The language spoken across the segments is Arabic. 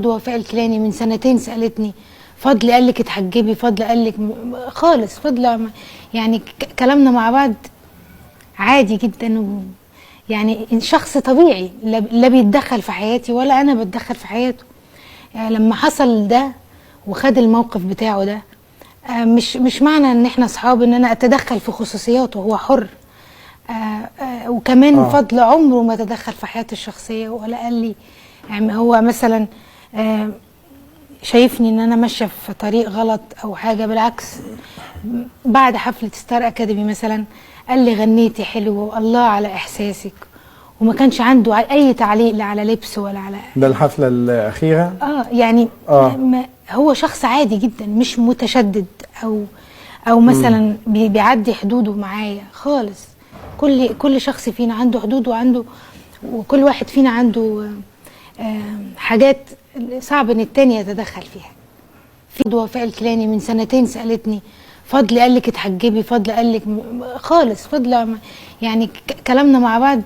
وفاء الكيلاني من سنتين سألتني فضل قال لك اتحجبي، فضل قال لك خالص، فضل يعني كلامنا مع بعض عادي جدا، يعني شخص طبيعي لا بيتدخل في حياتي ولا انا بتدخل في حياته. يعني لما حصل ده وخد الموقف بتاعه ده، مش معنى ان احنا اصحاب ان انا اتدخل في خصوصياته، هو حر. وكمان فضل عمره ما تدخل في حياتي الشخصيه ولا قال لي، يعني هو مثلا شايفني ان انا ماشيه في طريق غلط او حاجه، بالعكس بعد حفله ستار اكاديمي مثلا قال لي غنيتي حلو والله على احساسك، وما كانش عنده اي تعليق لا على لبس ولا على ده الحفله الاخيره. يعني هو شخص عادي جدا، مش متشدد او مثلا بيعدي حدوده معايا خالص. كل شخص فينا عنده حدود، وكل واحد فينا عنده حاجات صعب ان التاني يتدخل فيها. في وفاء الكيلاني من سنتين سألتني فضل قال لك اتحجبي، فضل قال لك خالص، فضل يعني كلامنا مع بعض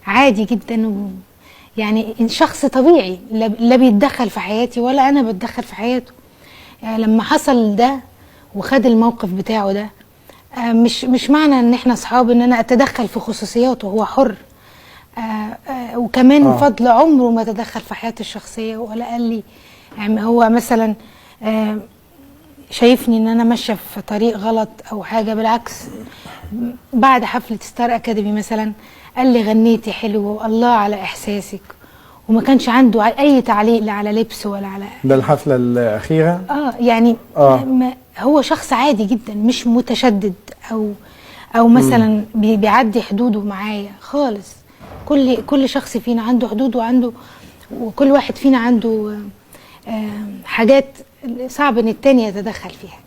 عادي جدا، يعني شخص طبيعي لا بيتدخل في حياتي ولا انا بتدخل في حياته. يعني لما حصل ده وخد الموقف بتاعه ده، مش معنى ان احنا اصحاب ان انا اتدخل في خصوصياته، هو حر. وكمان فضل عمره ما تدخل في حياتي الشخصيه ولا قال لي، يعني هو مثلا شايفني ان انا ماشيه في طريق غلط او حاجه، بالعكس بعد حفله ستار اكاديمي مثلا قال لي غنيتي حلو والله على احساسك، وما كانش عنده اي تعليق لا على لبس ولا على ده الحفله الاخيره. يعني هو شخص عادي جدا، مش متشدد او مثلا بيعدي حدوده معايا خالص. كل شخص فينا عنده حدود، وكل واحد فينا عنده حاجات صعب ان التاني يتدخل فيها.